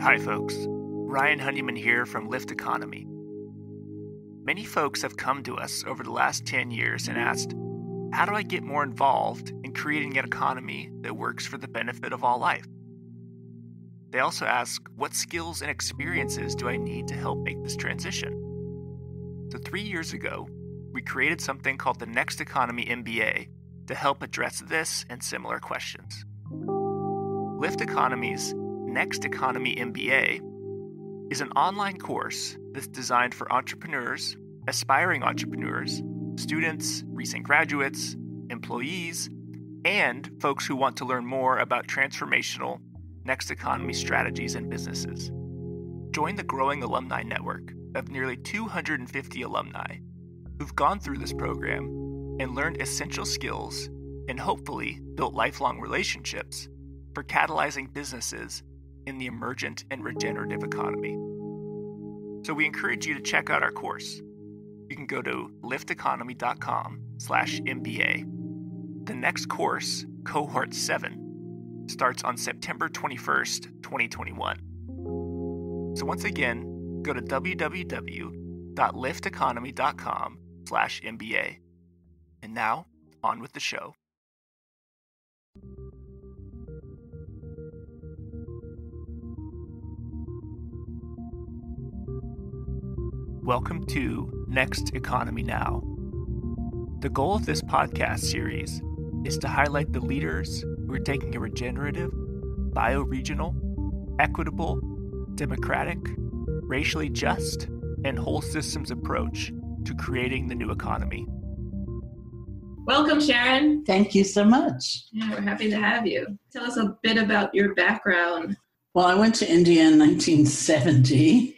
Hi folks, Ryan Honeyman here from Lift Economy. Many folks have come to us over the last 10 years and asked, how do I get more involved in creating an economy that works for the benefit of all life? They also ask, what skills and experiences do I need to help make this transition? So 3 years ago, we created something called the Next Economy MBA to help address this and similar questions. Lift Economy's Next Economy MBA is an online course that's designed for entrepreneurs, aspiring entrepreneurs, students, recent graduates, employees, and folks who want to learn more about transformational next economy strategies and businesses. Join the growing alumni network of nearly 250 alumni who've gone through this program and learned essential skills and hopefully built lifelong relationships for catalyzing businesses in the emergent and regenerative economy. So we encourage you to check out our course. You can go to lifteconomy.com/MBA. The next course, Cohort 7, starts on September 21st, 2021. So once again, go to www.lifteconomy.com/MBA. And now, on with the show. Welcome to Next Economy Now. The goal of this podcast series is to highlight the leaders who are taking a regenerative, bioregional, equitable, democratic, racially just, and whole systems approach to creating the new economy. Welcome, Sharon. Thank you so much. Yeah, we're happy to have you. Tell us a bit about your background. Well, I went to India in 1970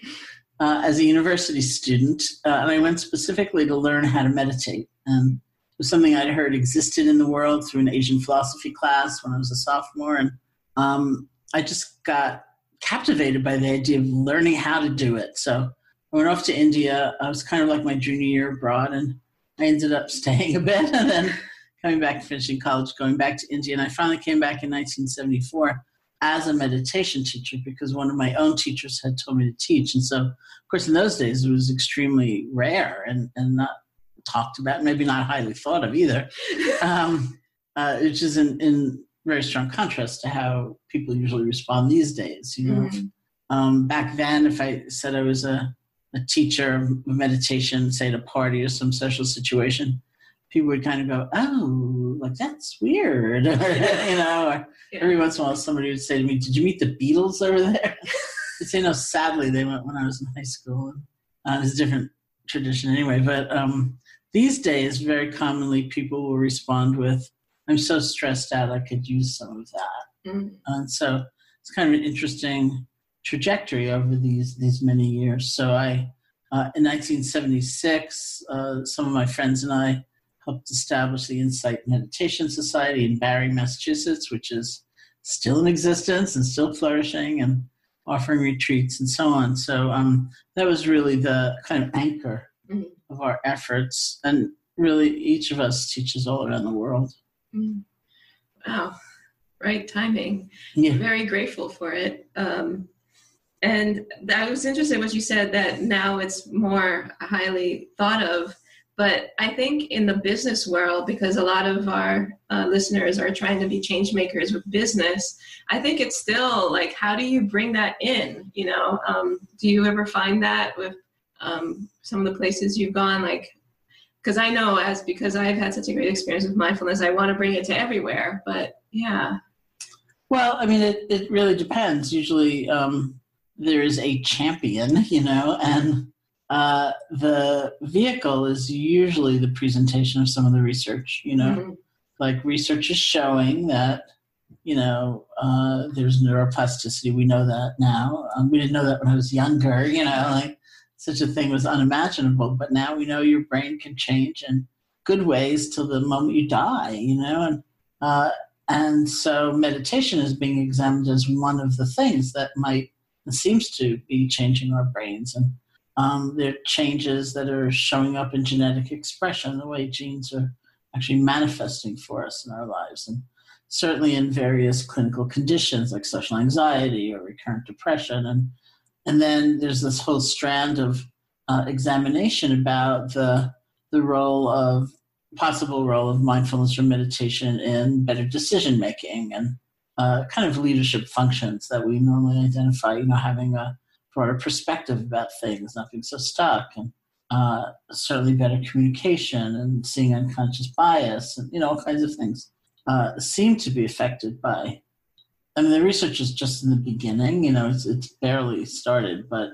as a university student, and I went specifically to learn how to meditate. And it was something I'd heard existed in the world through an Asian philosophy class when I was a sophomore, and I just got captivated by the idea of learning how to do it. So I went off to India. I was kind of like my junior year abroad, and I ended up staying a bit and then coming back, finishing college, going back to India. And I finally came back in 1974 as a meditation teacher because one of my own teachers had told me to teach. And so, of course, in those days, it was extremely rare and not talked about, maybe not highly thought of either, which is in very strong contrast to how people usually respond these days. You know, back then, if I said I was a teacher of meditation, say at a party or some social situation, people would kind of go, oh, like that's weird. Or, every once in a while somebody would say to me, did you meet the Beatles over there? I'd say, no, sadly they went when I was in high school. It's a different tradition anyway. But these days, very commonly people will respond with, I'm so stressed out I could use some of that. And so it's kind of an interesting trajectory over these many years. So I, in 1976, some of my friends and I helped establish the Insight Meditation Society in Barre, Massachusetts, which is still in existence and still flourishing and offering retreats and so on. So that was really the kind of anchor of our efforts. And really each of us teaches all around the world. Wow. Right timing. Yeah. Very grateful for it. And that was interesting what you said, that now it's more highly thought of. But I think in the business world, because a lot of our listeners are trying to be change makers with business, I think it's still like, how do you bring that in? Do you ever find that with some of the places you've gone? Like, because I know because I've had such a great experience with mindfulness, I want to bring it to everywhere. But yeah. Well, I mean, it really depends. Usually there is a champion, and the vehicle is usually the presentation of some of the research, like research is showing that, there's neuroplasticity. We know that now. We didn't know that when I was younger, like such a thing was unimaginable, but now we know your brain can change in good ways till the moment you die, and so meditation is being examined as one of the things that seems to be changing our brains. And there are changes that are showing up in genetic expression, the way genes are actually manifesting for us in our lives. And certainly in various clinical conditions like social anxiety or recurrent depression. And then there's this whole strand of examination about the possible role of mindfulness or meditation in better decision making and kind of leadership functions that we normally identify, having a broader perspective about things, not being so stuck, and certainly better communication and seeing unconscious bias and, all kinds of things seem to be affected by. I mean, the research is just in the beginning, it's barely started, but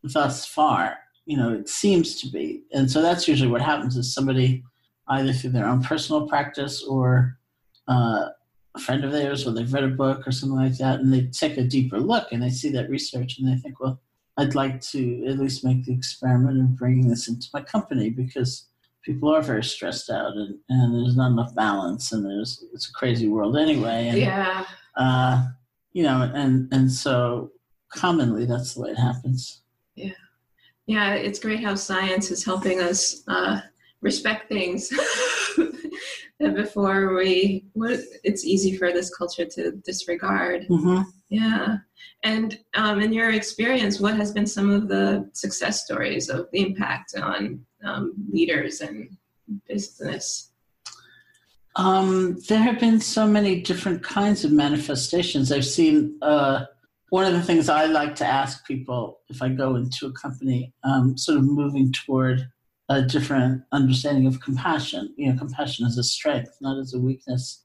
thus far, it seems to be. And so that's usually what happens is somebody, either through their own personal practice or a friend of theirs, or they've read a book or something like that, and they take a deeper look and they see that research and they think, well, I'd like to at least make the experiment of bringing this into my company because people are very stressed out and there's not enough balance and it's a crazy world anyway. And, yeah. And so commonly that's the way it happens. Yeah. Yeah. It's great how science is helping us respect things that before it's easy for this culture to disregard. Mm-hmm. Yeah. And in your experience, what has been some of the success stories of the impact on leaders and business? There have been so many different kinds of manifestations. I've seen one of the things I like to ask people if I go into a company, sort of moving toward a different understanding of compassion. Compassion as a strength, not as a weakness.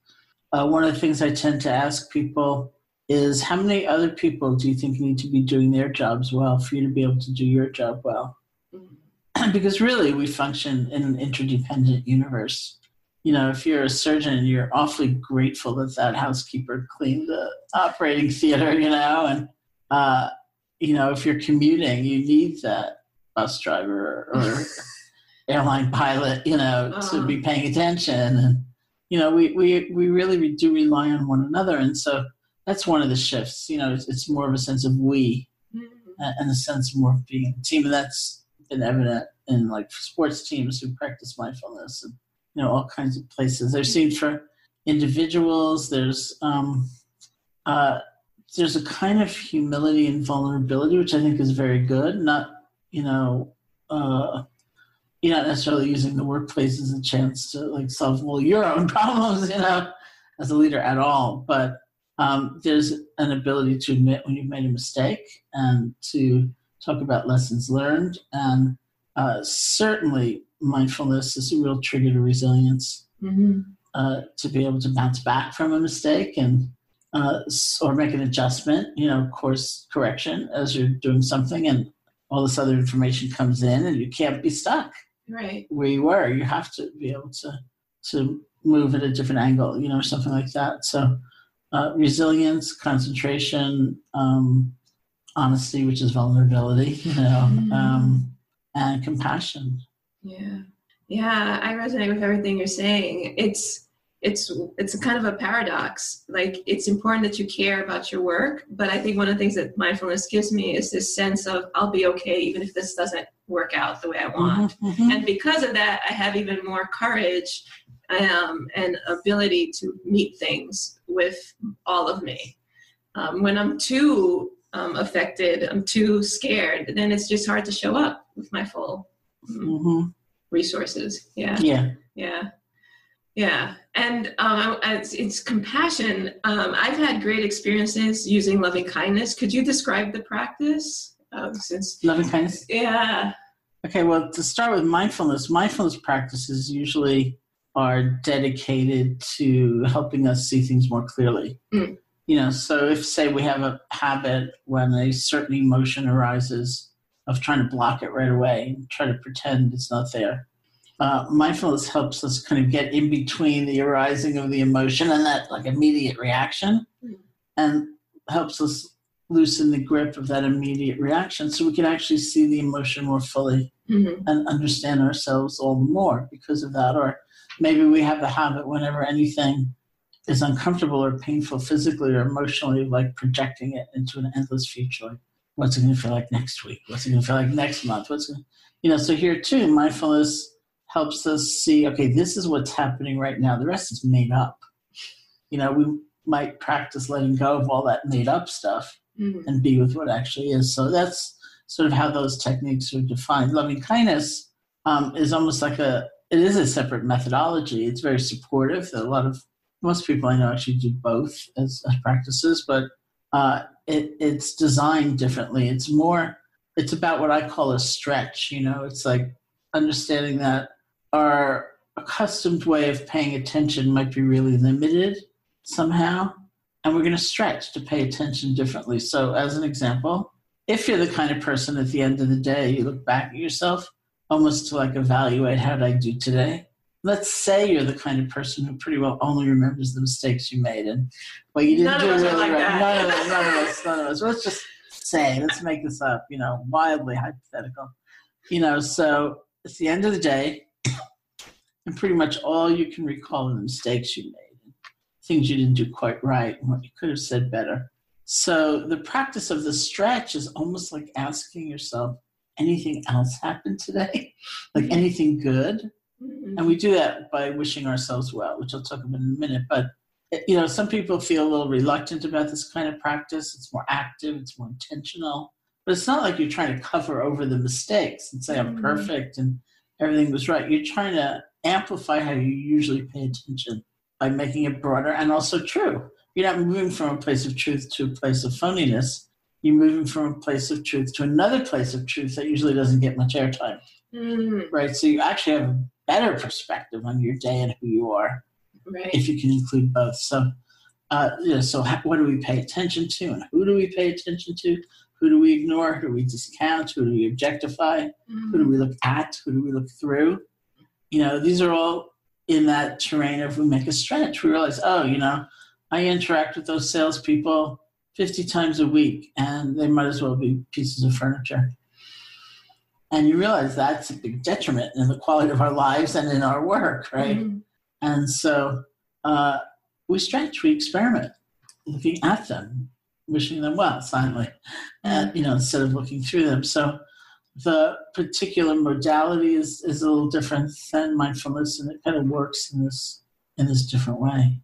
One of the things I tend to ask people is, how many other people do you think need to be doing their jobs well for you to be able to do your job well? Mm-hmm. Because really, we function in an interdependent universe. If you're a surgeon, you're awfully grateful that housekeeper cleaned the operating theater, and, if you're commuting, you need that bus driver or airline pilot, to be paying attention. And, we really do rely on one another. And so that's one of the shifts. It's more of a sense of we and a sense more of being a team. And that's been evident in like sports teams who practice mindfulness and, all kinds of places. I've seen for individuals, there's a kind of humility and vulnerability, which I think is very good. Not necessarily using the workplace as a chance to like solve your own problems, as a leader at all. But there's an ability to admit when you've made a mistake and to talk about lessons learned. And certainly mindfulness is a real trigger to resilience, to be able to bounce back from a mistake and or make an adjustment, course correction as you're doing something and all this other information comes in and you can't be stuck right where you were. You have to be able to move at a different angle, or something like that. So resilience, concentration, honesty, which is vulnerability, and compassion. Yeah, I resonate with everything you're saying. It's a kind of a paradox. Like, it's important that you care about your work, but I think one of the things that mindfulness gives me is this sense of I'll be okay even if this doesn't work out the way I want. Mm-hmm. And because of that, I have even more courage and ability to meet things with all of me. When I'm too affected, I'm too scared, then it's just hard to show up with my full resources. Yeah. And it's compassion. I've had great experiences using loving kindness. Could you describe the practice? Loving kindness? Yeah. Okay, well, to start with mindfulness practices usually are dedicated to helping us see things more clearly. So if, say, we have a habit when a certain emotion arises of trying to block it right away and try to pretend it's not there. Mindfulness helps us kind of get in between the arising of the emotion and that like immediate reaction, and helps us loosen the grip of that immediate reaction so we can actually see the emotion more fully and understand ourselves all the more because of that. Or maybe we have the habit whenever anything is uncomfortable or painful physically or emotionally, like projecting it into an endless future. Like, what's it going to feel like next week? What's it going to feel like next month? So here too, mindfulness helps us see, okay, this is what's happening right now. The rest is made up. We might practice letting go of all that made up stuff and be with what actually is. So that's sort of how those techniques are defined. Loving kindness is almost like it is a separate methodology. It's very supportive. Most people I know actually do both as practices, but it's designed differently. It's about what I call a stretch. It's like understanding that our accustomed way of paying attention might be really limited somehow, and we're going to stretch to pay attention differently. So as an example, if you're the kind of person at the end of the day, you look back at yourself almost to like evaluate, how did I do today? Let's say you're the kind of person who pretty well only remembers the mistakes you made, and you didn't do really right. None of us. Let's just say, let's make this up, wildly hypothetical. So it's the end of the day, and pretty much all you can recall are the mistakes you made, things you didn't do quite right, and what you could have said better. So the practice of the stretch is almost like asking yourself, anything else happened today? Like anything good? And we do that by wishing ourselves well, which I'll talk about in a minute. But, some people feel a little reluctant about this kind of practice. It's more active, it's more intentional. But it's not like you're trying to cover over the mistakes and say, I'm perfect and everything was right. You're trying to amplify how you usually pay attention by making it broader and also true. You're not moving from a place of truth to a place of phoniness. You're moving from a place of truth to another place of truth that usually doesn't get much airtime. Right? So you actually have a better perspective on your day and who you are, right, if you can include both. So, so what do we pay attention to, and who do we pay attention to? Who do we ignore? Who do we discount? Who do we objectify? Who do we look at? Who do we look through? These are all in that terrain of we make a stretch. We realize, I interact with those salespeople 50 times a week, and they might as well be pieces of furniture. And you realize that's a big detriment in the quality of our lives and in our work, right? And so we stretch, we experiment, looking at them, wishing them well silently, and, instead of looking through them. So the particular modality is a little different than mindfulness, and it kind of works in this different way.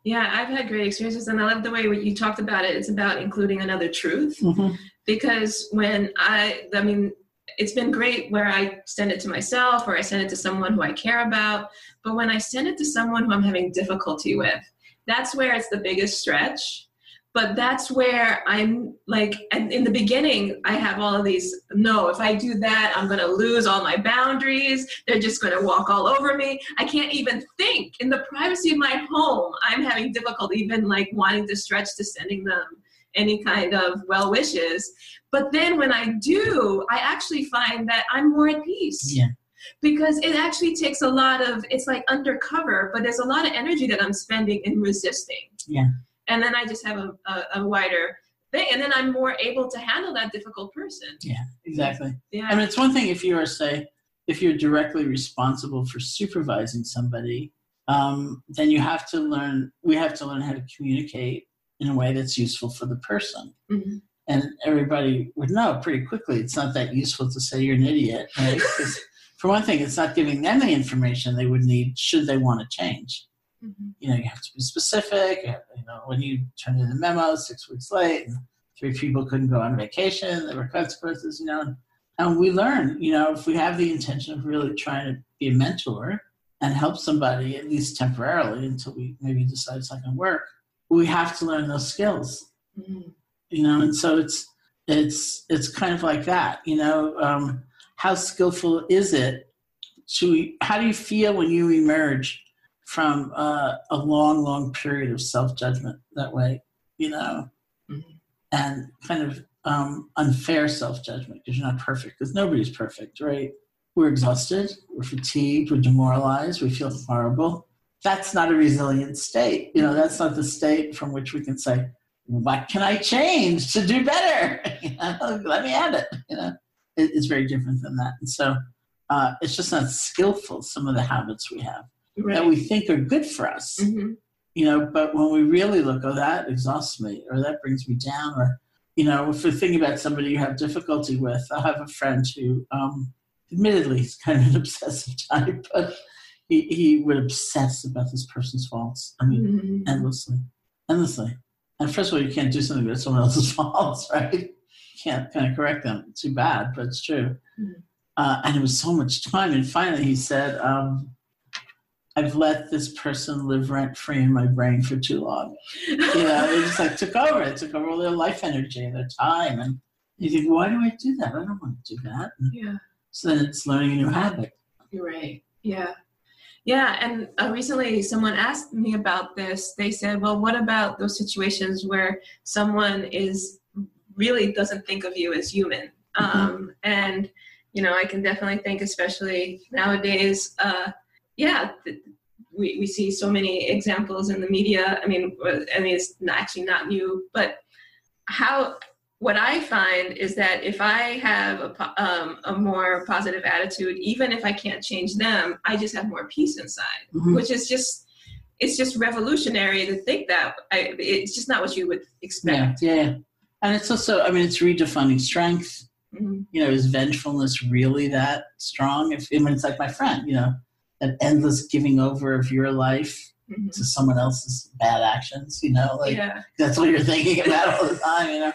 Yeah, I've had great experiences, and I love the way you talked about it. It's about including another truth, because when it's been great where I send it to myself or I send it to someone who I care about, but when I send it to someone who I'm having difficulty with, that's where it's the biggest stretch. But that's where I'm like, and in the beginning, I have all of these, no, if I do that, I'm going to lose all my boundaries. They're just going to walk all over me. I can't even think. In the privacy of my home, I'm having difficulty even like wanting to stretch to sending them any kind of well wishes. But then when I do, I actually find that I'm more at peace. Yeah. Because it actually takes a lot of, it's like undercover, but there's a lot of energy that I'm spending in resisting. Yeah. And then I just have a wider thing. And then I'm more able to handle that difficult person. Yeah, exactly. Yeah. It's one thing if you're directly responsible for supervising somebody, then we have to learn how to communicate in a way that's useful for the person. And everybody would know pretty quickly it's not that useful to say you're an idiot, right? Because for one thing, it's not giving them the information they would need should they want to change. You have to be specific. When you turn in the memo 6 weeks late and 3 people couldn't go on vacation, there were consequences, and we learn, if we have the intention of really trying to be a mentor and help somebody, at least temporarily, until we maybe decide it's not going to work, we have to learn those skills, and so it's kind of like that, how skillful is it? How do you feel when you emerge from a long, long period of self-judgment that way, and kind of unfair self-judgment because you're not perfect, because nobody's perfect, right? We're exhausted, we're fatigued, we're demoralized, we feel horrible. That's not a resilient state. That's not the state from which we can say, what can I change to do better? Let me add it. It's very different than that. And so it's just not skillful, some of the habits we have. Right. That we think are good for us, but when we really look, that exhausts me, or that brings me down, or, if we're thinking about somebody you have difficulty with, I have a friend who, admittedly, is kind of an obsessive type, but, he would obsess about this person's faults. I mean, endlessly. And first of all, you can't do something that's someone else's faults, right? You can't kind of correct them. It's too bad, but it's true. And it was so much time. And finally he said, I've let this person live rent-free in my brain for too long. You know, it just like took over. It took over all their life energy and their time. And you think, why do I do that? I don't want to do that. And so then it's learning a new habit. You're right. Yeah. Yeah. And recently someone asked me about this. They said, well, what about those situations where someone really doesn't think of you as human? And, you know, I can definitely think, especially nowadays, we see so many examples in the media. I mean, it's actually not new, but what I find is that if I have a more positive attitude, even if I can't change them, I just have more peace inside, which is it's just revolutionary to think that. It's just not what you would expect. Yeah. And it's also, I mean, it's redefining strength. You know, is vengefulness really that strong? It's like my friend, you know, that endless giving over of your life to someone else's bad actions, you know, like that's what you're thinking about all the time, you know.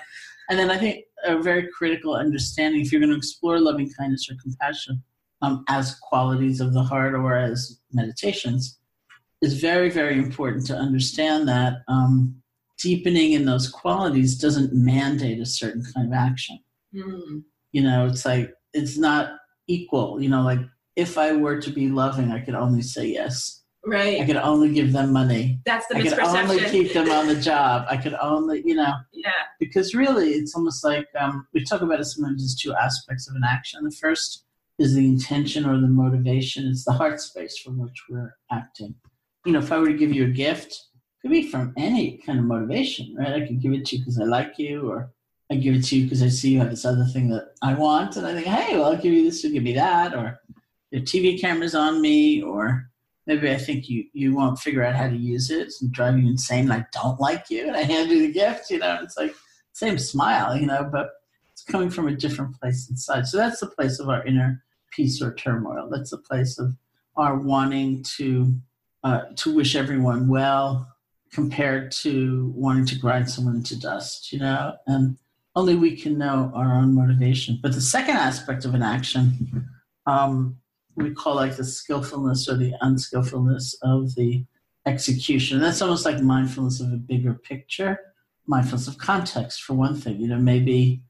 And then I think a very critical understanding, if you're going to explore loving kindness or compassion as qualities of the heart or as meditations, is very, very important to understand that deepening in those qualities doesn't mandate a certain kind of action. You know, it's like, it's not equal. You know, like if I were to be loving, I could only say yes. Right. I could only give them money. That's the misperception. I could only keep them on the job. I could only, you know. Yeah. Because really, it's almost like we talk about it sometimes as two aspects of an action. The first is the intention or the motivation. It's the heart space from which we're acting. You know, if I were to give you a gift, it could be from any kind of motivation, right? I could give it to you because I like you, or I give it to you because I see you have this other thing that I want, and I think, hey, well, I'll give you this, you'll give me that, or your TV camera's on me, or maybe I think you won't figure out how to use it. It's driving you insane, and I don't like you, and I hand you the gift, you know. It's like, same smile, you know, but it's coming from a different place inside. So that's the place of our inner peace or turmoil. That's the place of our wanting to wish everyone well compared to wanting to grind someone into dust, you know. And only we can know our own motivation. But the second aspect of an action, we call like the skillfulness or the unskillfulness of the execution. That's almost like mindfulness of a bigger picture, mindfulness of context, for one thing. You know, maybe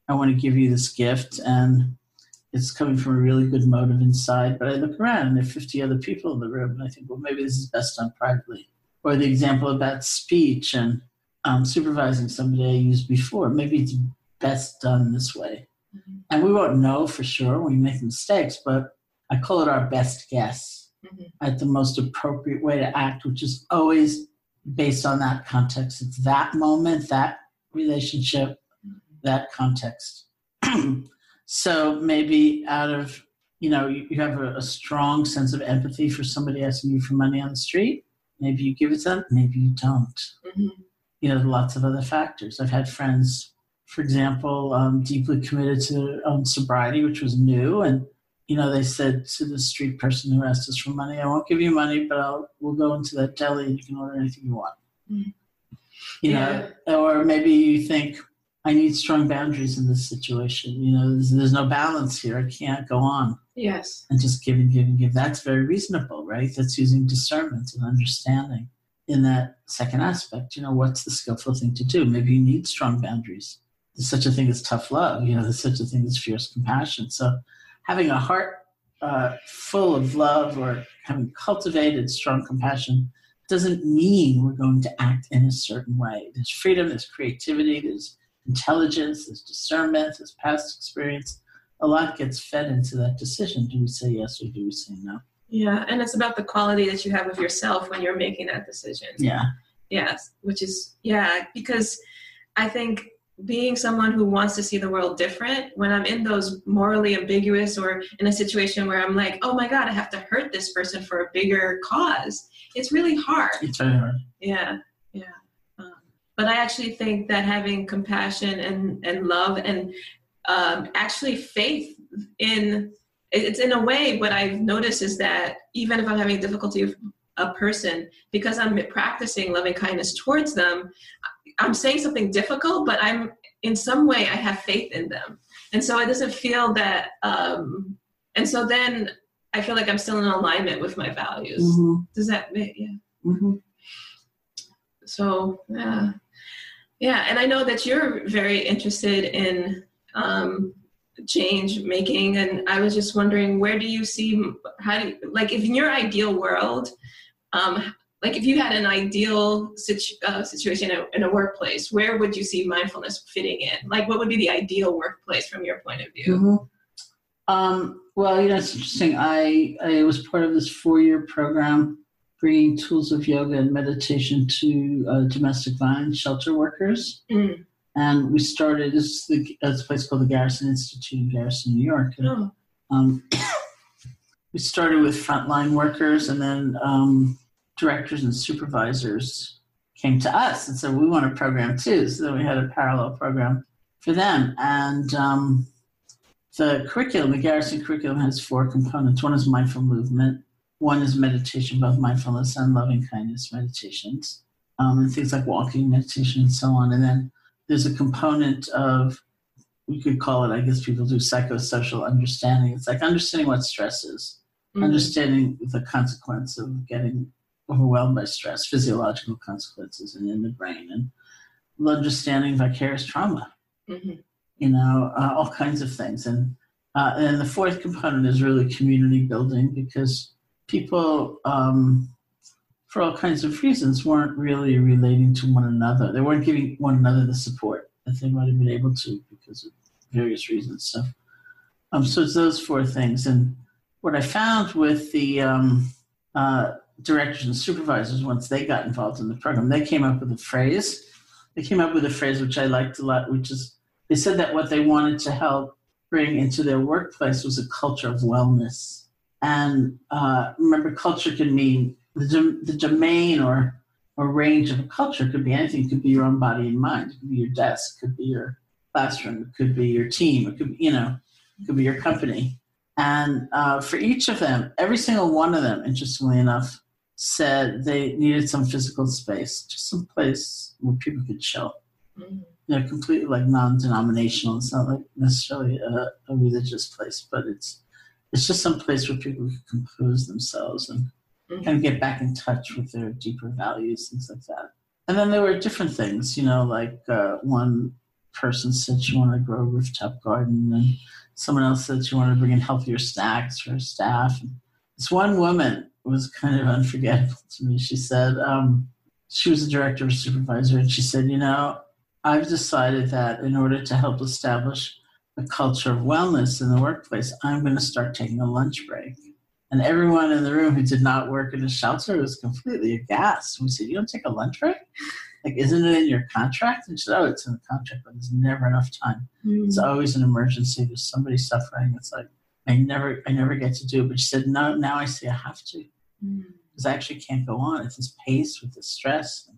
I want to give you this gift and it's coming from a really good motive inside, but I look around and there are 50 other people in the room and I think, well, maybe this is best done privately. Or the example about speech and supervising somebody I used before. Maybe it's best done this way. And we won't know for sure when we make mistakes, but I call it our best guess at the most appropriate way to act, which is always based on that context. It's that moment, that relationship, that context. So maybe out of, you know, you have a strong sense of empathy for somebody asking you for money on the street. Maybe you give it to them, maybe you don't. You know, lots of other factors. I've had friends, for example, deeply committed to their own sobriety, which was new. And, you know, they said to the street person who asked us for money, I won't give you money, but we'll go into that deli and you can order anything you want. You know, or maybe you think, I need strong boundaries in this situation. You know, there's no balance here. I can't go on. Yes. And just give and give and give. That's very reasonable, right? That's using discernment and understanding in that second aspect. You know, what's the skillful thing to do? Maybe you need strong boundaries. There's such a thing as tough love. You know, there's such a thing as fierce compassion. So having a heart full of love or having cultivated strong compassion doesn't mean we're going to act in a certain way. There's freedom, there's creativity, there's intelligence, there's discernment, there's past experience. A lot gets fed into that decision. Do we say yes or do we say no? Yeah, and it's about the quality that you have of yourself when you're making that decision. Yeah. Yes, which is, because I think being someone who wants to see the world different, when I'm in those morally ambiguous or in a situation where I'm like, oh my God, I have to hurt this person for a bigger cause, it's really hard. It's very hard. Yeah. But I actually think that having compassion and love and actually faith in it's in a way, what I've noticed is that even if I'm having difficulty with a person, because I'm practicing loving kindness towards them, I'm saying something difficult, but I'm in some way I have faith in them. And so it doesn't feel that, and so then I feel like I'm still in alignment with my values. Mm-hmm. Does that make, yeah. Mm-hmm. So, yeah. And I know that you're very interested in change making. And I was just wondering, where do you see, like if in your ideal world, like if you had an ideal situation in a workplace, where would you see mindfulness fitting in? Like what would be the ideal workplace from your point of view? Mm-hmm. Well, it's interesting. I was part of this 4-year program bringing tools of yoga and meditation to domestic violence shelter workers. Mm. And we started, it's a place called the Garrison Institute in Garrison, New York. And, we started with frontline workers, and then directors and supervisors came to us and said, we want a program too. So then we had a parallel program for them. And the curriculum, the Garrison curriculum, has 4 components. One is mindful movement. One is meditation, both mindfulness and loving kindness meditations, and things like walking meditation and so on. And then there's a component of, we could call it, I guess people do, psychosocial understanding. It's like understanding what stress is, understanding the consequence of getting overwhelmed by stress, physiological consequences and in the brain, and understanding vicarious trauma. Mm-hmm. All kinds of things. And then the 4th component is really community building, because people, for all kinds of reasons, weren't really relating to one another. They weren't giving one another the support that they might have been able to because of various reasons. So it's those 4 things. And what I found with the directors and supervisors, once they got involved in the program, they came up with a phrase. Which I liked a lot, which is, they said that what they wanted to help bring into their workplace was a culture of wellness. And remember, culture can mean the domain or range of a culture could be anything. It could be your own body and mind. It could be your desk. It could be your classroom. It could be your team. It could be, it could be your company. And for each of them, every single one of them, interestingly enough, said they needed some physical space, just some place where people could chill. Mm-hmm. Completely like non-denominational. It's not like necessarily a religious place, but it's just some place where people can compose themselves and kind of get back in touch with their deeper values, things like that. And then there were different things, like one person said she wanted to grow a rooftop garden, and someone else said she wanted to bring in healthier snacks for her staff. And this one woman was kind of unforgettable to me. She said, she was a director or supervisor, and she said, I've decided that in order to help establish a culture of wellness in the workplace, I'm going to start taking a lunch break. And everyone in the room who did not work in a shelter was completely aghast. We said, you don't take a lunch break? Like, isn't it in your contract? And she said, it's in the contract, but there's never enough time. Mm-hmm. It's always an emergency. There's somebody suffering. It's like, I never get to do it. But she said, no, now I see I have to. Because I actually can't go on at this pace with this stress.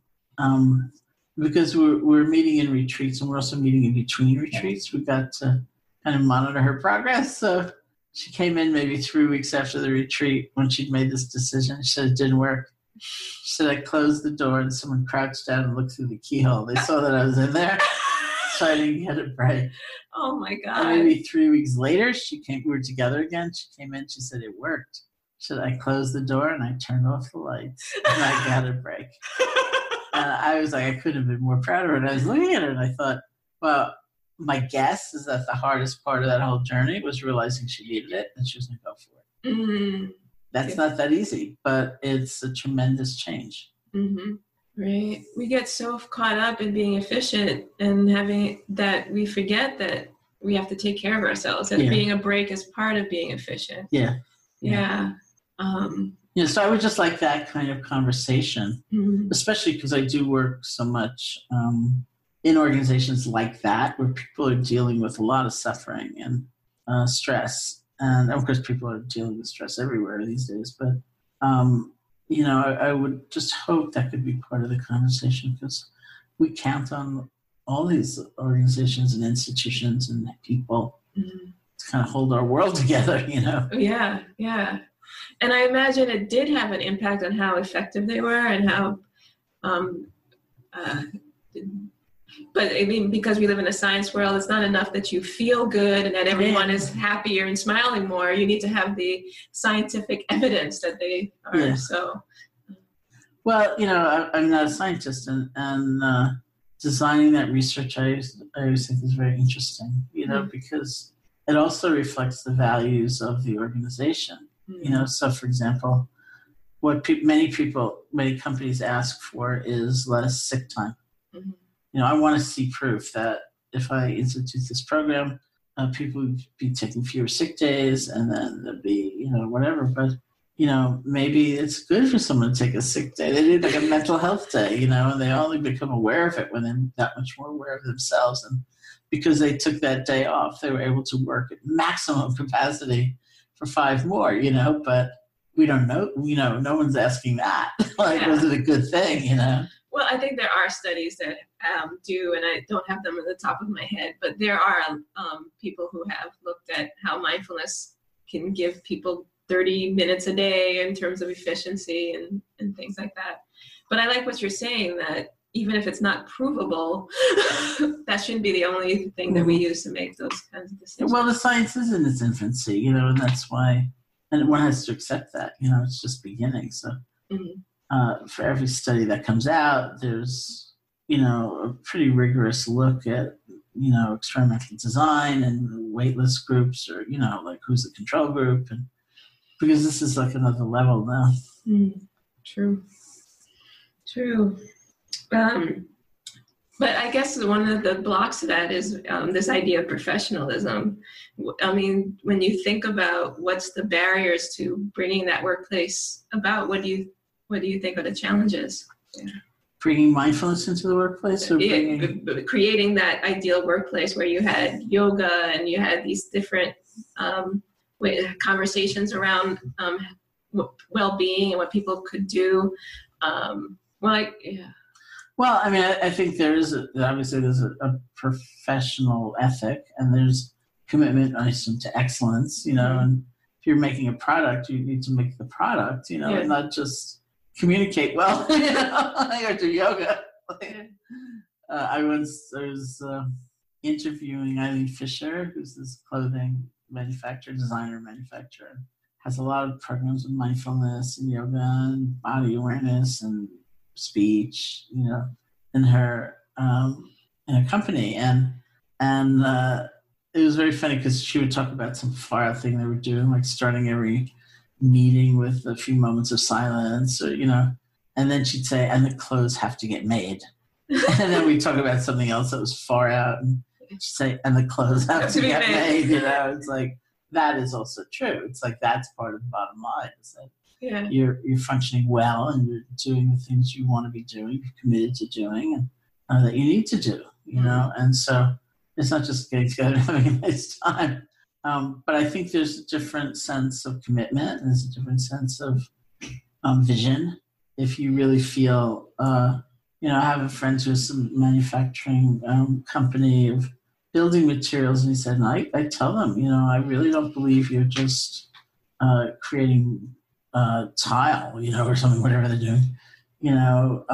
Because we're meeting in retreats, and we're also meeting in between retreats. We got to kind of monitor her progress. So she came in maybe 3 weeks after the retreat when she'd made this decision. She said it didn't work. She said, I closed the door and someone crouched down and looked through the keyhole. They saw that I was in there, so I didn't get a break. Oh my God. And maybe 3 weeks later, we were together again. She came in, she said it worked. She said, I closed the door and I turned off the lights and I got a break. And I was like, I couldn't have been more proud of her. And I was looking at her and I thought, well, my guess is that the hardest part of that whole journey was realizing she needed it and she was going to go for it. Mm-hmm. That's not that easy, but it's a tremendous change. Mm-hmm. Right. We get so caught up in being efficient and having that we forget that we have to take care of ourselves, and being a break is part of being efficient. Yeah. So I would just like that kind of conversation, especially because I do work so much in organizations like that where people are dealing with a lot of suffering and stress. And of course, people are dealing with stress everywhere these days. But, I would just hope that could be part of the conversation, because we count on all these organizations and institutions and people kind of hold our world together, you know? Yeah, yeah. And I imagine it did have an impact on how effective they were and how, but I mean, because we live in a science world, it's not enough that you feel good and that everyone is happier and smiling more. You need to have the scientific evidence that they are. Yeah. So, well, you know, I'm not a scientist, and designing that research, I always think is very interesting, you know, because it also reflects the values of the organization. You know, so for example, what many companies ask for is less sick time. You know, I want to see proof that if I institute this program, people would be taking fewer sick days, and then there'd be, you know, whatever. But, you know, maybe it's good for someone to take a sick day. They need like a mental health day, you know, and they only become aware of it when they're that much more aware of themselves. And because they took that day off, they were able to work at maximum capacity for 5 more, you know, but we don't know, you know, no one's asking that. Like, was it a good thing, you know? Well, I think there are studies that do, and I don't have them at the top of my head, but there are people who have looked at how mindfulness can give people 30 minutes a day in terms of efficiency and things like that. But I like what you're saying, that even if it's not provable, that shouldn't be the only thing that we use to make those kinds of decisions. Well, the science is in its infancy, you know, and that's why, and one has to accept that, you know, it's just beginning. So for every study that comes out, there's, you know, a pretty rigorous look at, you know, experimental design and waitlist groups, or, you know, like who's the control group, and because this is like another level now. True. But I guess one of the blocks to that is this idea of professionalism. I mean, when you think about what's the barriers to bringing that workplace about, what do you think are the challenges? Yeah. Bringing mindfulness into the workplace, or creating that ideal workplace where you had yoga and you had these different conversations around well-being and what people could do. Well, I mean, I think obviously there's a professional ethic, and there's commitment, I assume, to excellence, you know, and if you're making a product, you need to make the product, you know, and not just communicate well, you know, or do yoga. I was interviewing Eileen Fisher, who's this clothing designer manufacturer, has a lot of programs of mindfulness and yoga and body awareness and speech, you know, in her company, and it was very funny because she would talk about some far out thing they were doing, like starting every meeting with a few moments of silence, or, you know, and then she'd say, and the clothes have to get made, and then we'd talk about something else that was far out, and she'd say, and the clothes have to get made, you know. It's like, that is also true. It's like, that's part of the bottom line, is that you're functioning well, and you're doing the things you want to be doing, you're committed to doing, and that you need to do, you know. And so it's not just getting together and having a nice time. But I think there's a different sense of commitment, and there's a different sense of vision. If you really feel, you know, I have a friend who has some manufacturing company of building materials, and he said, and I tell them, you know, I really don't believe you're just creating tile, you know, or something, whatever they're doing, you know,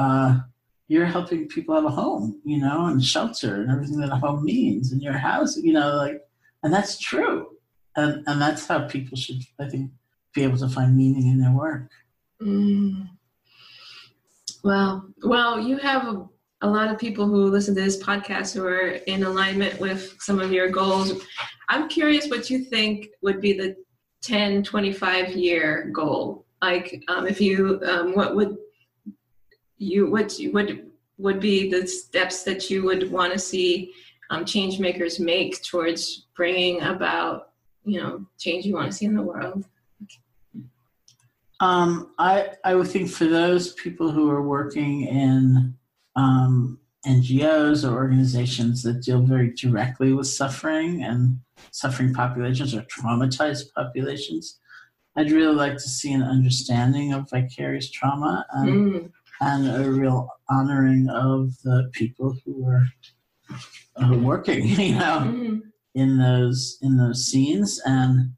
you're helping people have a home, you know, and shelter and everything that a home means in your house, you know, like, and that's true. And that's how people should, I think, be able to find meaning in their work. Well, you have a lot of people who listen to this podcast who are in alignment with some of your goals. I'm curious what you think would be the 10, 25-year goal. Like, if you, what would be the steps that you would want to see change makers make towards bringing about, you know, change you want to see in the world? I would think for those people who are working in NGOs or organizations that deal very directly with suffering and suffering populations or traumatized populations, I'd really like to see an understanding of vicarious trauma and a real honoring of the people who are working, you know. in those scenes, and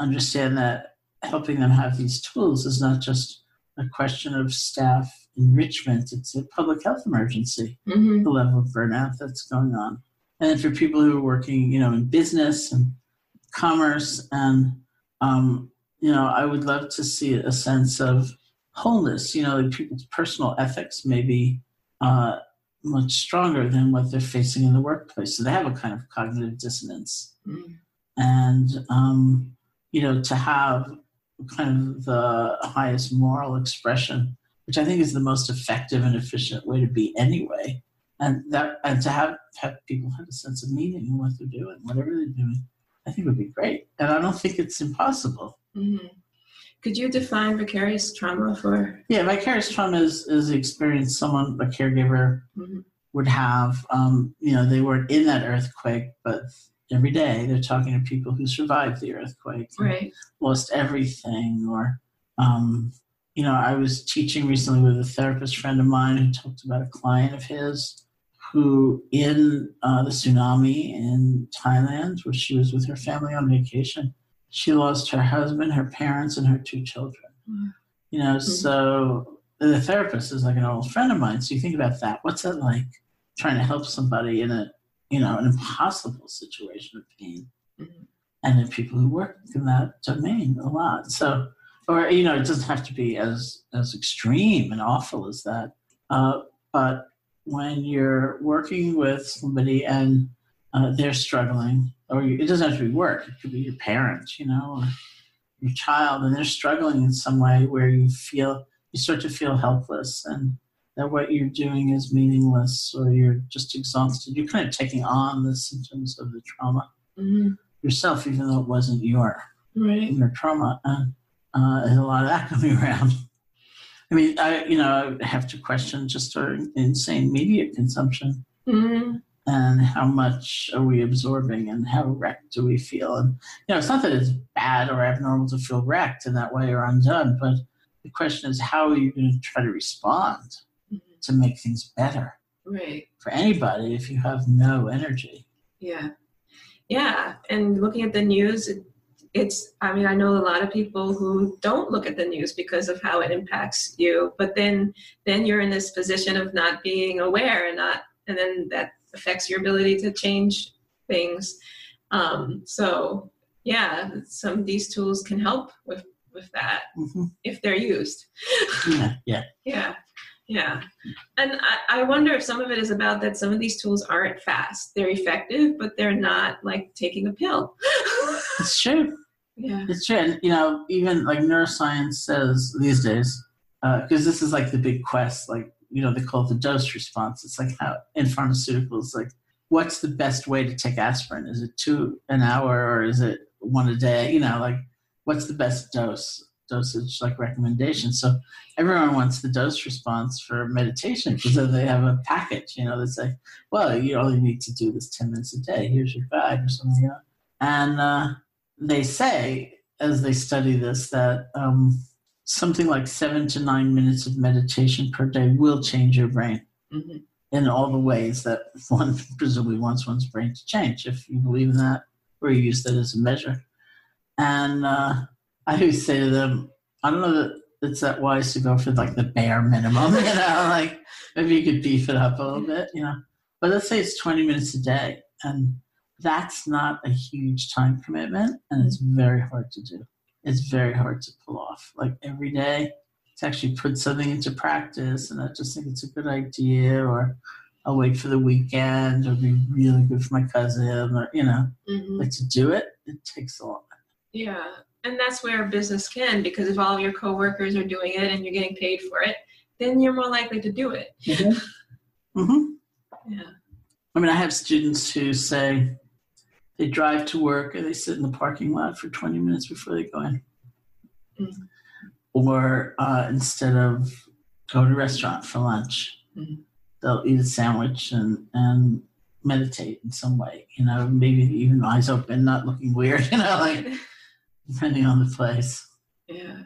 understand that helping them have these tools is not just a question of staff enrichment. It's a public health emergency, the level of burnout that's going on. And for people who are working, in business and commerce, and, I would love to see a sense of wholeness, like people's personal ethics may be much stronger than what they're facing in the workplace. So they have a kind of cognitive dissonance. And, to have kind of the highest moral expression, which I think is the most effective and efficient way to be anyway. And to have people have a sense of meaning in what they're doing, whatever they're doing, I think would be great. And I don't think it's impossible. Could you define vicarious trauma for? Yeah, vicarious trauma is the experience someone, a caregiver, would have. They weren't in that earthquake, but every day they're talking to people who survived the earthquake, right, lost everything. Or, I was teaching recently with a therapist friend of mine who talked about a client of his who, in the tsunami in Thailand, where she was with her family on vacation, she lost her husband, her parents, and her 2 children. So the therapist is like an old friend of mine. So you think about that. What's that like, trying to help somebody in an impossible situation of pain? And then people who work in that domain a lot. So, or, it doesn't have to be as extreme and awful as that. But when you're working with somebody and they're struggling, or it doesn't have to be work, it could be your parents, or your child, and they're struggling in some way where you start to feel helpless, and that what you're doing is meaningless, or you're just exhausted. You're kind of taking on the symptoms of the trauma yourself, even though it wasn't your trauma. And there's a lot of that coming around. I mean, I have to question just our insane media consumption. And how much are we absorbing, and how wrecked do we feel? And, it's not that it's bad or abnormal to feel wrecked in that way or undone, but the question is, how are you going to try to respond to make things better for anybody if you have no energy? Yeah. And looking at the news, I know a lot of people who don't look at the news because of how it impacts you, but then you're in this position of not being aware, and then that affects your ability to change things. Some of these tools can help with that if they're used. Yeah. And I wonder if some of it is about that some of these tools aren't fast. They're effective, but they're not like taking a pill. It's true. Yeah. It's true. And, even like neuroscience says these days, because this is like the big quest, like, they call it the dose response. It's like how in pharmaceuticals, like, what's the best way to take aspirin? Is it 2 an hour, or is it 1 a day? Like, what's the best dosage, like recommendation? So everyone wants the dose response for meditation, because then they have a package, they say, well, you only need to do this 10 minutes a day. Here's your guide or something. And they say, as they study this, that something like 7 to 9 minutes of meditation per day will change your brain in all the ways that one presumably wants one's brain to change, if you believe in that, or you use that as a measure. And I always say to them, I don't know that it's that wise to go for like the bare minimum, like maybe you could beef it up a little bit, but let's say it's 20 minutes a day, and that's not a huge time commitment, and it's very hard to do. It's very hard to pull off, like every day, to actually put something into practice. And I just think it's a good idea, or I'll wait for the weekend, or be really good for my cousin, or, like to do it takes a lot. Yeah. And that's where business can, because if all your coworkers are doing it and you're getting paid for it, then you're more likely to do it. Yeah. I mean, I have students who say, they drive to work and they sit in the parking lot for 20 minutes before they go in. Or instead of go to a restaurant for lunch, they'll eat a sandwich and meditate in some way, maybe even eyes open, not looking weird, like depending on the place. Yeah.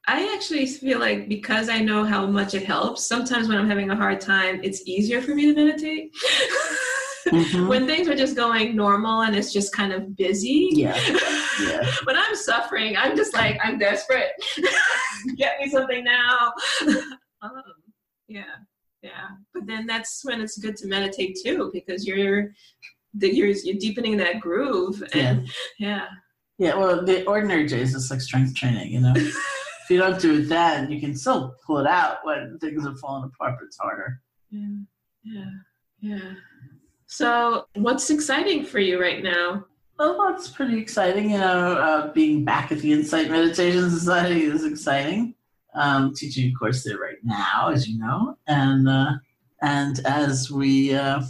I actually feel like, because I know how much it helps, sometimes when I'm having a hard time, it's easier for me to meditate. when things are just going normal and it's just kind of busy. Yeah. When I'm suffering, I'm just like, I'm desperate. Get me something now. Yeah. But then that's when it's good to meditate too, because you're deepening that groove. And yeah. Well, the ordinary days, it's like strength training, If you don't do it then, you can still pull it out when things are falling apart, but it's harder. Yeah. So what's exciting for you right now? Well, it's pretty exciting. Being back at the Insight Meditation Society is exciting. Teaching a course there right now, as you know. And as we, I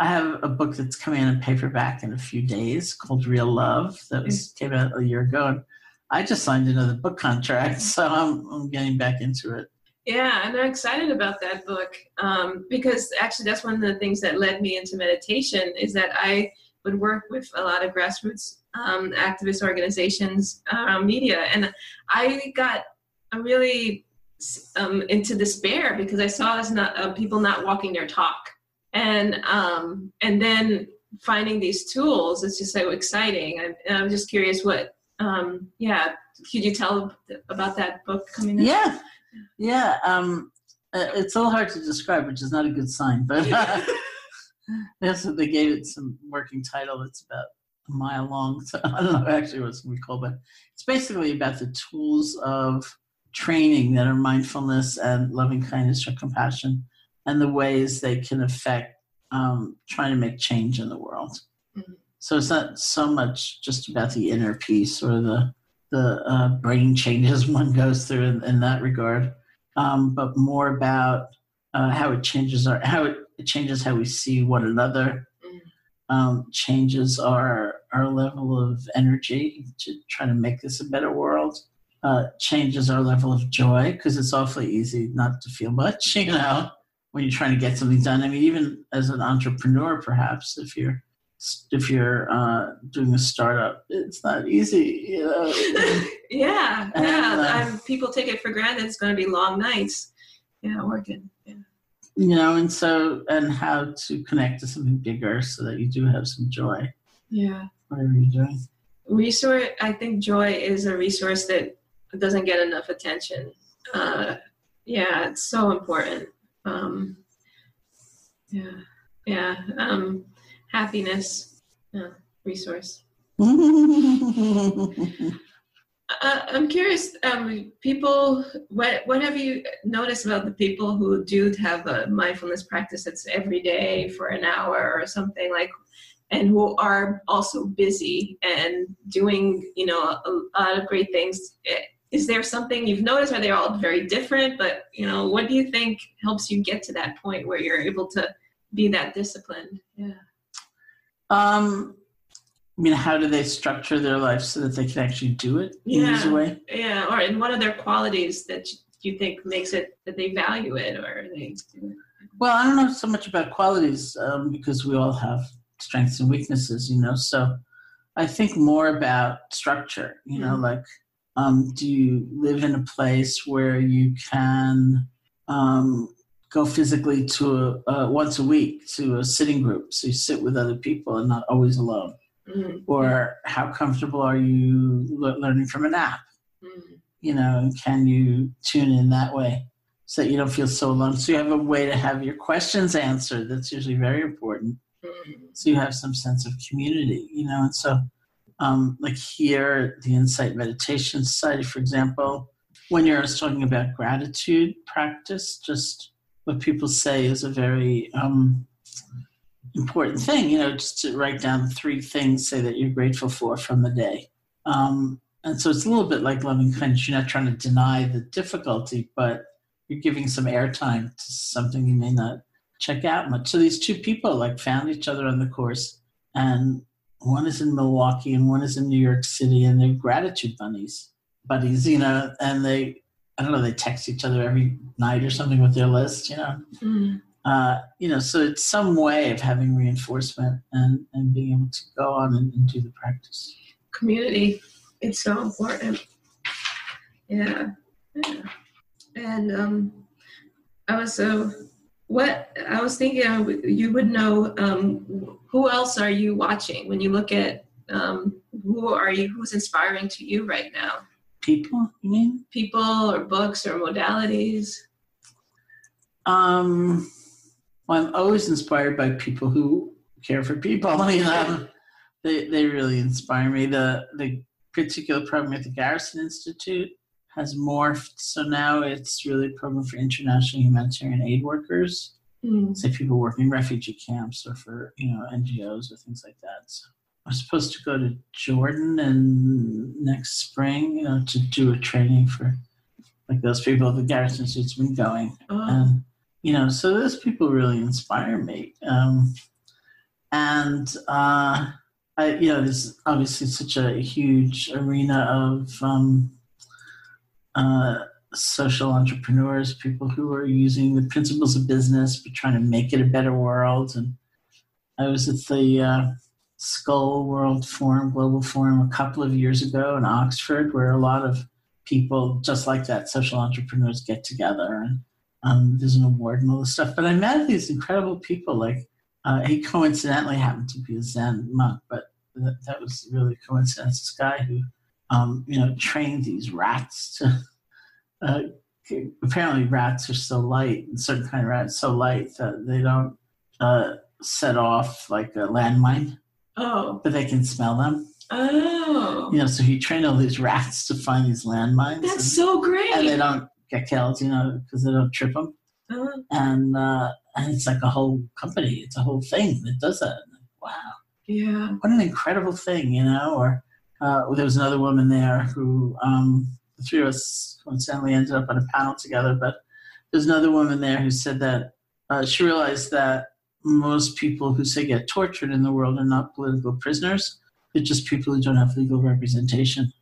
have a book that's coming in paperback in a few days called Real Love that came out a year ago. And I just signed another book contract, so I'm getting back into it. Yeah, and I'm excited about that book because actually that's one of the things that led me into meditation is that I would work with a lot of grassroots activist organizations around media. And I got really into despair because I saw people not walking their talk. And then finding these tools, it's just so exciting. I'm just curious what, could you tell about that book coming out? Yeah. It's a little hard to describe, which is not a good sign, but so they gave it some working title. It's about a mile long. So I don't know actually what it's going to be called, but it's basically about the tools of training that are mindfulness and loving kindness or compassion and the ways they can affect trying to make change in the world. Mm-hmm. So it's not so much just about the inner peace or the brain changes one goes through in that regard, but more about how it changes how we see one another, changes our level of energy to try to make this a better world, changes our level of joy, because it's awfully easy not to feel much, when you're trying to get something done. I mean, even as an entrepreneur, perhaps if you're doing a startup, it's not easy, And people take it for granted it's going to be long nights, working. And how to connect to something bigger so that you do have some joy. Yeah. Whatever you're doing. I think joy is a resource that doesn't get enough attention. It's so important. Happiness, resource. I'm curious, people, what have you noticed about the people who do have a mindfulness practice that's every day for an hour or something and who are also busy and doing, a lot of great things? Is there something you've noticed? Are they all very different? But, what do you think helps you get to that point where you're able to be that disciplined? Yeah. How do they structure their life so that they can actually do it in an easy way? Yeah, or in what are their qualities that you think makes it that they value it or they do it? Well, I don't know so much about qualities because we all have strengths and weaknesses, So I think more about structure, do you live in a place where you can go physically to once a week to a sitting group, so you sit with other people and not always alone? Mm-hmm. Or how comfortable are you learning from an app? Mm-hmm. Can you tune in that way so that you don't feel so alone? So you have a way to have your questions answered. That's usually very important. Mm-hmm. So you have some sense of community, And so like here at the Insight Meditation Society, for example, when you're talking about gratitude practice, just what people say is a very important thing, just to write down 3 things, say that you're grateful for from the day. And so it's a little bit like loving kindness. You're not trying to deny the difficulty, but you're giving some airtime to something you may not check out much. So these 2 people found each other on the course, and one is in Milwaukee and one is in New York City, and they're gratitude buddies, and they text each other every night or something with their list, Mm. So it's some way of having reinforcement and being able to go on and do the practice. Community, it's so important. Yeah. And I was so What I was thinking, you would know, who else are you watching when you look at who's inspiring to you right now? People, you mean? People or books or modalities? Well, I'm always inspired by people who care for people. They really inspire me. The particular program at the Garrison Institute has morphed, so now it's really a program for international humanitarian aid workers, say people working in refugee camps or for NGOs or things like that. So I'm supposed to go to Jordan next spring, to do a training for like those people. The Garrison Institute's been going, so those people really inspire me. There's obviously such a huge arena of social entrepreneurs, people who are using the principles of business but trying to make it a better world. And I was at the Skull World Forum, Global Forum, a couple of years ago in Oxford, where a lot of people just like that, social entrepreneurs, get together, and there's an award and all this stuff. But I met these incredible people. Like he coincidentally happened to be a Zen monk, but that was really a coincidence. This guy who trained these rats to. Apparently, rats are so light, and certain kind of rats so light that they don't set off like a landmine. Oh, but they can smell them. Oh, so he trained all these rats to find these landmines. That's so great. And they don't get killed, because they don't trip them. Uh-huh. And it's like a whole company. It's a whole thing that does that. Wow. Yeah. What an incredible thing, Or there was another woman there who, the three of us coincidentally ended up on a panel together, but there's another woman there who said that she realized that most people who say get tortured in the world are not political prisoners. They're just people who don't have legal representation.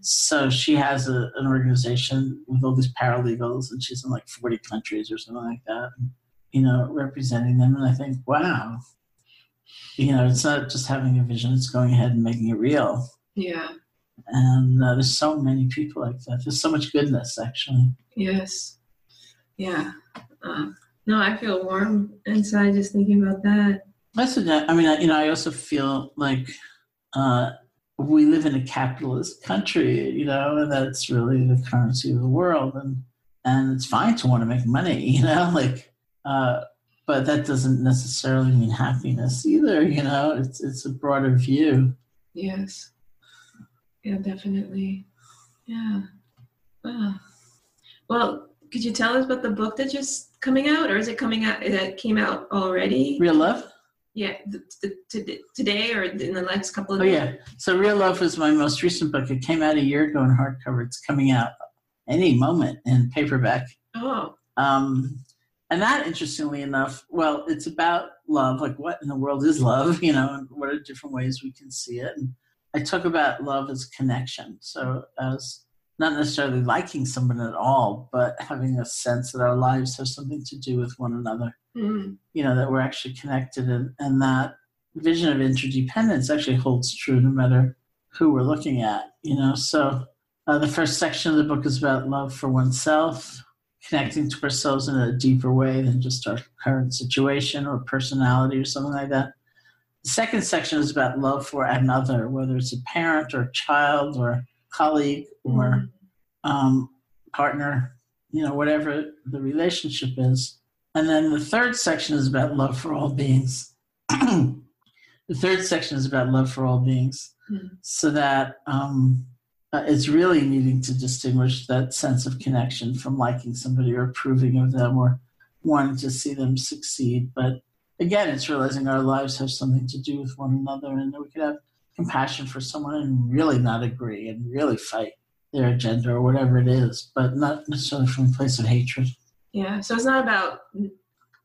So she has an organization with all these paralegals, and she's in like 40 countries or something like that, representing them. And I think, wow, it's not just having a vision, it's going ahead and making it real. Yeah. And there's so many people like that. There's so much goodness, actually. Yes. Yeah. No, I feel warm inside just thinking about that. I also feel like we live in a capitalist country, and that's really the currency of the world. And it's fine to want to make money, but that doesn't necessarily mean happiness either, It's a broader view. Yes. Yeah, definitely. Yeah. Wow. Well, could you tell us about the book that's just coming out, or is it coming out? That came out already? Real Love? Yeah, today or in the next couple of days? Oh, yeah. So Real Love was my most recent book. It came out a year ago in hardcover. It's coming out any moment in paperback. Oh. And that, interestingly enough, well, it's about love. Like, what in the world is love? And what are different ways we can see it? And I talk about love as connection. So as not necessarily liking someone at all, but having a sense that our lives have something to do with one another. That we're actually connected. And that vision of interdependence actually holds true no matter who we're looking at, So the first section of the book is about love for oneself, connecting to ourselves in a deeper way than just our current situation or personality or something like that. The second section is about love for another, whether it's a parent or a child or colleague or partner, whatever the relationship is. And then the third section is about love for all beings. So that it's really needing to distinguish that sense of connection from liking somebody or approving of them or wanting to see them succeed. But again, it's realizing our lives have something to do with one another, and that we could have compassion for someone and really not agree and really fight their agenda or whatever it is, but not necessarily from a place of hatred. Yeah, so it's not about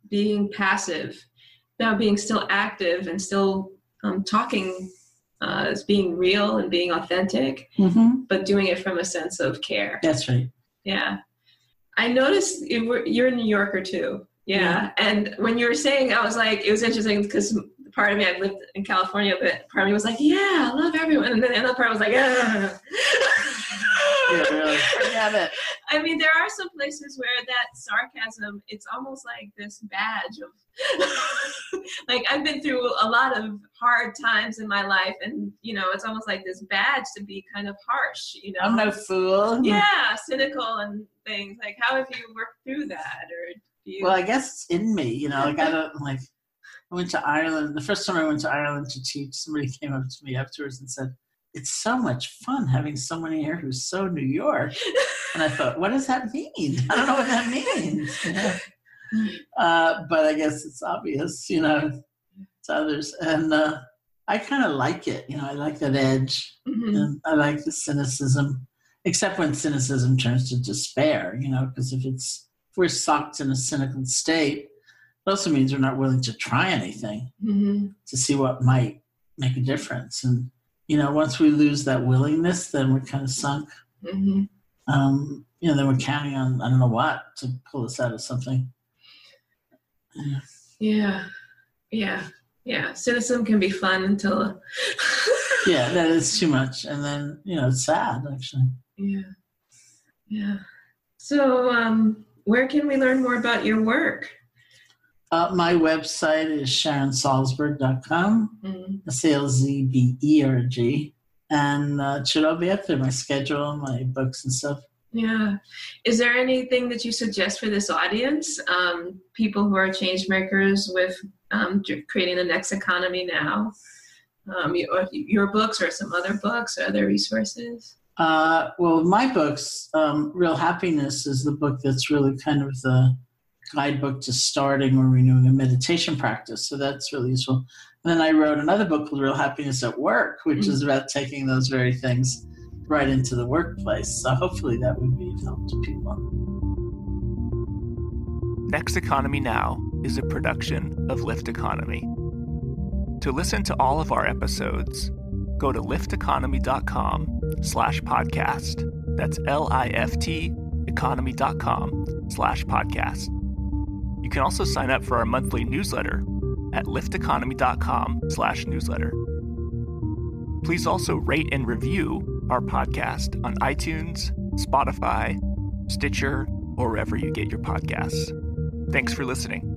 being passive, it's about being still active and still talking as being real and being authentic, but doing it from a sense of care. That's right. Yeah. I noticed you're a New Yorker too. Yeah. And when you were saying, I was like, it was interesting because part of me, I've lived in California, but part of me was like, yeah, I love everyone. And then the other part was like, really. Forget it. I mean, there are some places where that sarcasm, it's almost like this badge of, like, I've been through a lot of hard times in my life, and, it's almost like this badge to be kind of harsh, I'm no fool. Yeah, cynical and things. Like, how have you worked through that? Or do you... Well, I guess it's in me, I went to Ireland. The first time I went to Ireland to teach, somebody came up to me afterwards and said, "It's so much fun having someone here who's so New York." And I thought, what does that mean? I don't know what that means. But I guess it's obvious, to others. And I kind of like it. I like that edge. Mm-hmm. And I like the cynicism, except when cynicism turns to despair, because if we're sucked in a cynical state, it also means we're not willing to try anything to see what might make a difference. And, once we lose that willingness, then we're kind of sunk. Mm-hmm. Then we're counting on, I don't know what, to pull us out of something. Yeah. Cynicism can be fun until... Yeah, that is too much. And then, it's sad, actually. Yeah. So where can we learn more about your work? My website is SharonSalzberg.com, Salzberg. And it should all be up there, my schedule, my books and stuff. Yeah. Is there anything that you suggest for this audience? People who are change makers with creating the next economy now? Your books or some other books or other resources? Well, my books, Real Happiness is the book that's really kind of the guidebook to starting or renewing a meditation practice. So that's really useful. And then I wrote another book called Real Happiness at Work, which is about taking those very things right into the workplace. So hopefully that would be of help to people. Next Economy Now is a production of Lift Economy. To listen to all of our episodes, go to lifteconomy.com/podcast. That's LIFT economy.com/podcast. You can also sign up for our monthly newsletter at lifteconomy.com/newsletter. Please also rate and review our podcast on iTunes, Spotify, Stitcher, or wherever you get your podcasts. Thanks for listening.